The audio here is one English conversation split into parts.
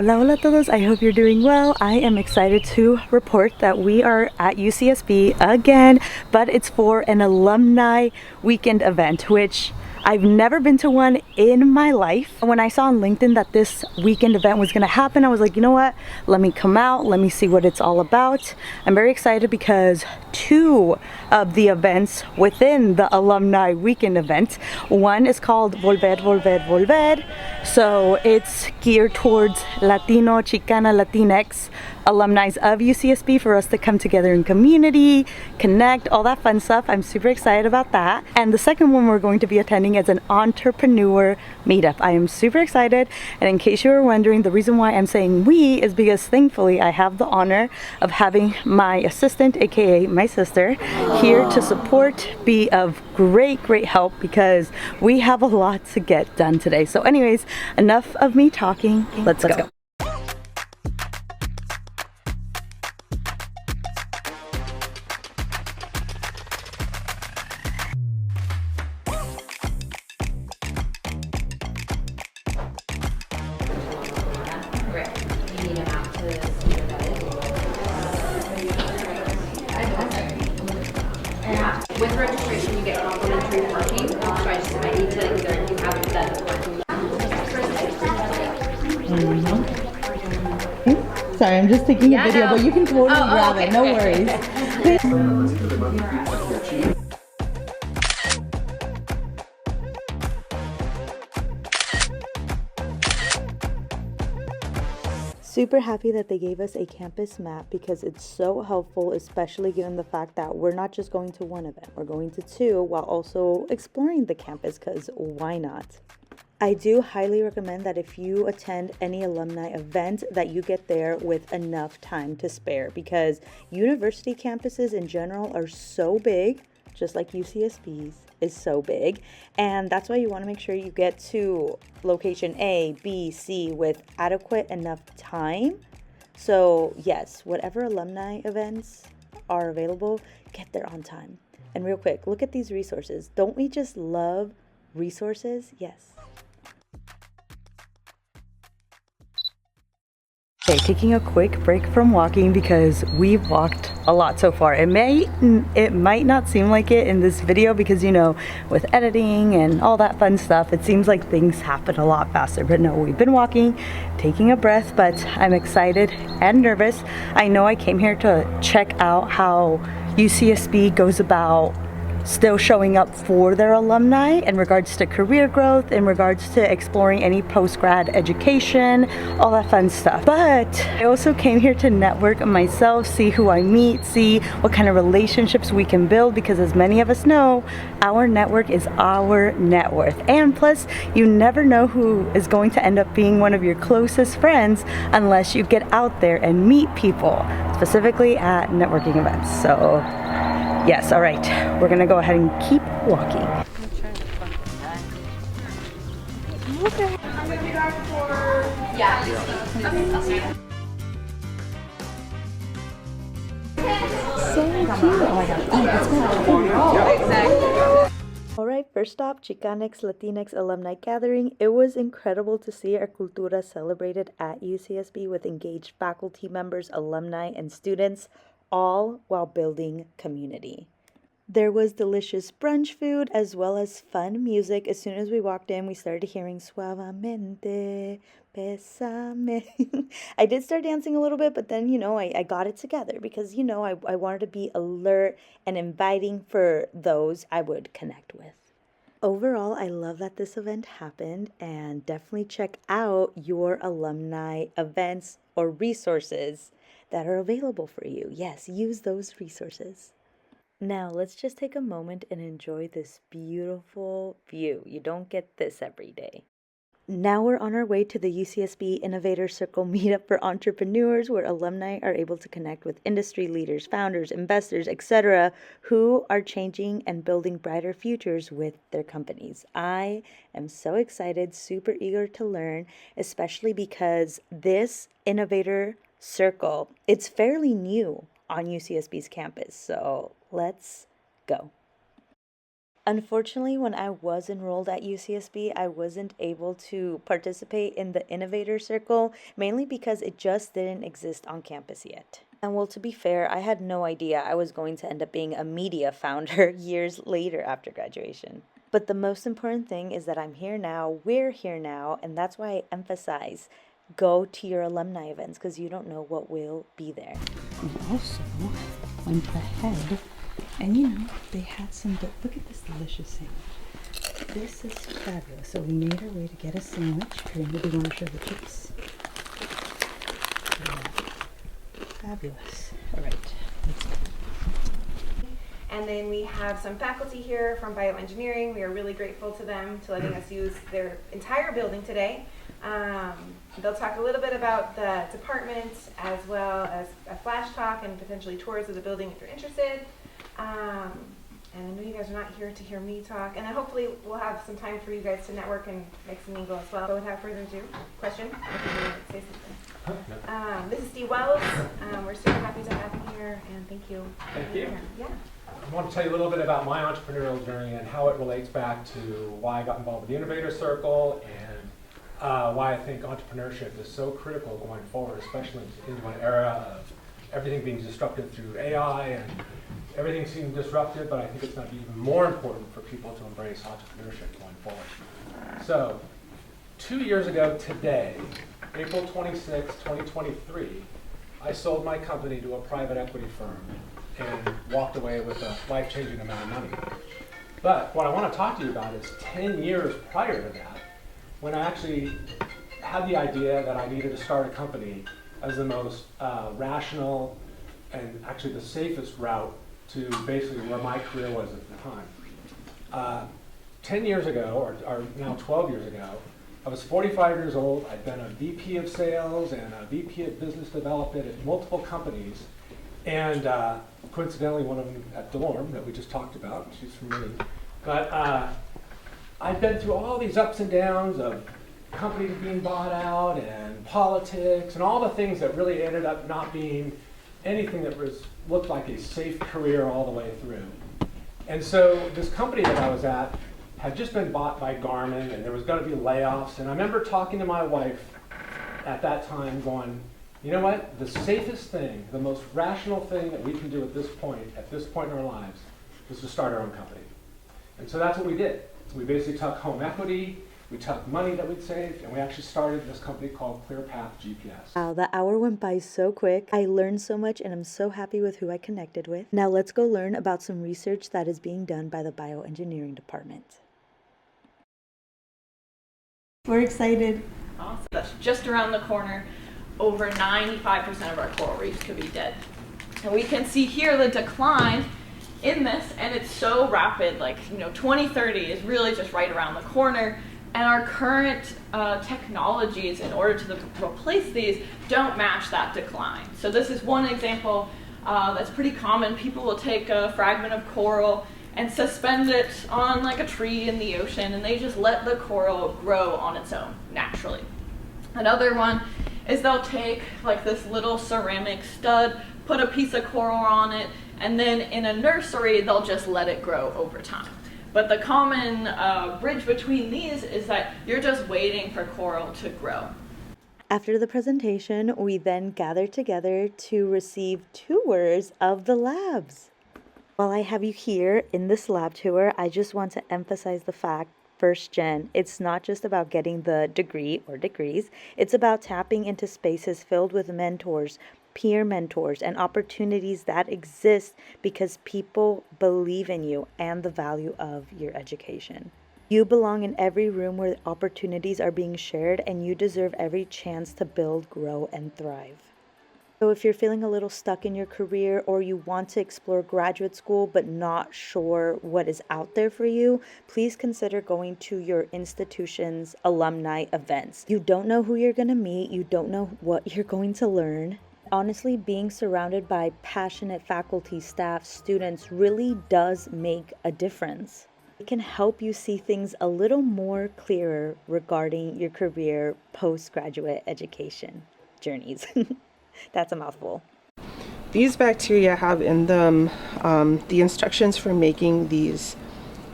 Hola, hola todos. I hope you're doing well. I am excited to report that we are at UCSB again, but it's for an Alumni Weekend event, which I've never been to one in my life. When I saw on LinkedIn that this weekend event was gonna happen, I was like, you know what? Let me come out, let me see what it's all about. I'm very excited because two of the events within the Alumni Weekend event, one is called Volver, Volver, Volver. So it's geared towards Latino, Chicana, Latinx alumni of UCSB for us to come together in community, connect, all that fun stuff. I'm super excited about that. And the second one we're going to be attending is an entrepreneur meetup. I am super excited. And in case you were wondering, the reason why I'm saying we is because thankfully I have the honor of having my assistant, aka my sister, here to support, be of great help because we have a lot to get done today. So anyways, enough of me talking. Let's go. With registration, you get complimentary parking. So I need to either you have that parking. Sorry, I'm just taking a video, but you can totally grab it. No worries. Super happy that they gave us a campus map because it's so helpful, especially given the fact that we're not just going to one event, we're going to two while also exploring the campus, because why not? I do highly recommend that if you attend any alumni event that you get there with enough time to spare, because university campuses in general are so big, just like UCSB's is so big, and that's why you want to make sure you get to location A, B, C with adequate enough time. So yes, whatever alumni events are available, get there on time. And real quick, look at these resources. Don't we just love resources? Yes. Okay, taking a quick break from walking because we've walked a lot so far. It might not seem like it in this video because, you know, with editing and all that fun stuff, it seems like things happen a lot faster. But no, we've been walking, taking a breath, but I'm excited and nervous. I know I came here to check out how UCSB goes about still showing up for their alumni in regards to career growth, in regards to exploring any post-grad education, all that fun stuff. But I also came here to network myself, see who I meet, see what kind of relationships we can build, because as many of us know, our network is our net worth. And plus, you never know who is going to end up being one of your closest friends unless you get out there and meet people, specifically at networking events. So yes, all right, we're gonna go ahead and keep walking. Okay. Yeah. So cute. Oh my god. Exactly. All right, first stop, Chicanx Latinx Alumni Gathering. It was incredible to see our Cultura celebrated at UCSB with engaged faculty members, alumni, and students, all while building community. There was delicious brunch food as well as fun music. As soon as we walked in, we started hearing Suavemente, Besame. I did start dancing a little bit, but then, you know, I got it together because, you know, I wanted to be alert and inviting for those I would connect with. Overall, I love that this event happened, and definitely check out your alumni events or resources that are available for you. Yes, use those resources. Now, let's just take a moment and enjoy this beautiful view. You don't get this every day. Now we're on our way to the UCSB Innovators Circle meetup for entrepreneurs, where alumni are able to connect with industry leaders, founders, investors, etc., who are changing and building brighter futures with their companies. I am so excited, super eager to learn, especially because this Innovator Circle, it's fairly new on UCSB's campus. So let's go. Unfortunately, when I was enrolled at UCSB, I wasn't able to participate in the Innovator Circle, mainly because it just didn't exist on campus yet. And well, to be fair, I had no idea I was going to end up being a media founder years later after graduation. But the most important thing is that I'm here now, we're here now, and that's why I emphasize go to your alumni events because you don't know what will be there. We also went ahead and they had some, look at this delicious sandwich. This is fabulous. So we made our way to get a sandwich. Karina, do you want to show the chips? Yeah. Fabulous. All right, let's go. And then we have some faculty here from bioengineering. We are really grateful to them to letting us use their entire building today. They'll talk a little bit about the department as well as a flash talk and potentially tours of the building if you're interested. And I know you guys are not here to hear me talk. And then hopefully we'll have some time for you guys to network and make some mingle as well. So without further ado, question? If you want to say something. This is Steve Wells. We're super happy to have you here, and thank you. Thank you. Yeah. I want to tell you a little bit about my entrepreneurial journey and how it relates back to why I got involved with the Innovator Circle and why I think entrepreneurship is so critical going forward, especially into an era of everything being disrupted through AI and everything seems disrupted, but I think it's going to be even more important for people to embrace entrepreneurship going forward. So, 2 years ago today, April 26, 2023, I sold my company to a private equity firm and walked away with a life-changing amount of money. But what I want to talk to you about is 10 years prior to that, when I actually had the idea that I needed to start a company as the most rational and actually the safest route to basically where my career was at the time. 10 years ago, or now 12 years ago, I was 45 years old. I'd been a VP of sales and a VP of business development at multiple companies. And coincidentally, one of them at Dorm that we just talked about, she's from me. But I'd been through all these ups and downs of companies being bought out and politics and all the things that really ended up not being anything that looked like a safe career all the way through. And so this company that I was at had just been bought by Garmin and there was going to be layoffs. And I remember talking to my wife at that time going, you know what, the safest thing, the most rational thing that we can do at this point in our lives, is to start our own company. And so that's what we did. We basically took home equity, we took money that we'd saved, and we actually started this company called ClearPath GPS. Wow, the hour went by so quick. I learned so much and I'm so happy with who I connected with. Now let's go learn about some research that is being done by the bioengineering department. We're excited. Awesome. That's just around the corner. Over 95% of our coral reefs could be dead. And we can see here the decline in this, and it's so rapid, 2030 is really just right around the corner. And our current technologies, in order to replace these, don't match that decline. So this is one example that's pretty common. People will take a fragment of coral and suspend it on like a tree in the ocean, and they just let the coral grow on its own naturally. Another one is they'll take like this little ceramic stud, put a piece of coral on it, and then in a nursery they'll just let it grow over time. But the common bridge between these is that you're just waiting for coral to grow. After the presentation, we then gathered together to receive tours of the labs. While I have you here in this lab tour, I just want to emphasize the fact, first gen, it's not just about getting the degree or degrees, it's about tapping into spaces filled with mentors, peer mentors, and opportunities that exist because people believe in you and the value of your education. You belong in every room where opportunities are being shared, and you deserve every chance to build, grow, and thrive. So if you're feeling a little stuck in your career, or you want to explore graduate school but not sure what is out there for you, please consider going to your institution's alumni events. You don't know who you're going to meet, you don't know what you're going to learn. Honestly, being surrounded by passionate faculty, staff, students really does make a difference. It can help you see things a little more clearer regarding your career postgraduate education journeys. That's a mouthful. These bacteria have in them the instructions for making these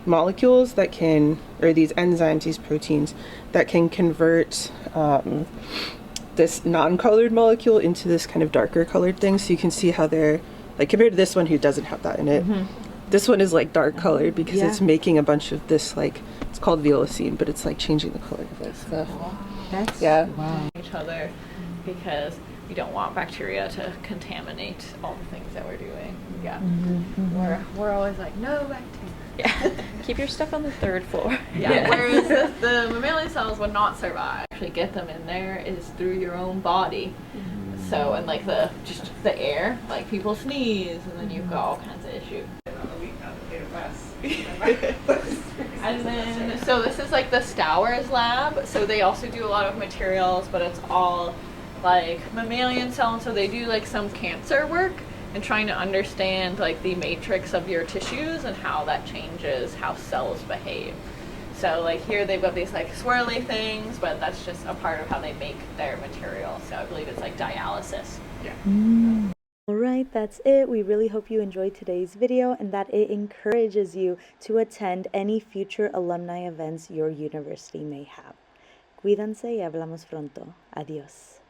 molecules that can, or these enzymes, these proteins that can convert this non-colored molecule into this kind of darker colored thing. So you can see how they're, like, compared to this one who doesn't have that in it, this one is like dark colored because it's making a bunch of this, like, it's called violacine, but it's like changing the color of it. So That's yeah. Each other, because we don't want bacteria to contaminate all the things that we're doing. Yeah. We're always like, no bacteria. Yeah. Keep your stuff on the 3rd floor. Yeah. Whereas the mammalian cells would not survive. Actually get them in there is through your own body. So, and like just the air, like people sneeze and then you've got all kinds of issues. And then, so this is like the Stowers lab. So they also do a lot of materials, but it's all like mammalian cells. So they do like some cancer work and trying to understand like the matrix of your tissues and how that changes how cells behave. So like here they've got these like swirly things, but that's just a part of how they make their material. So I believe it's like dialysis. Yeah. Alright, that's it. We really hope you enjoyed today's video and that it encourages you to attend any future alumni events your university may have. Cuídense y hablamos pronto. Adiós.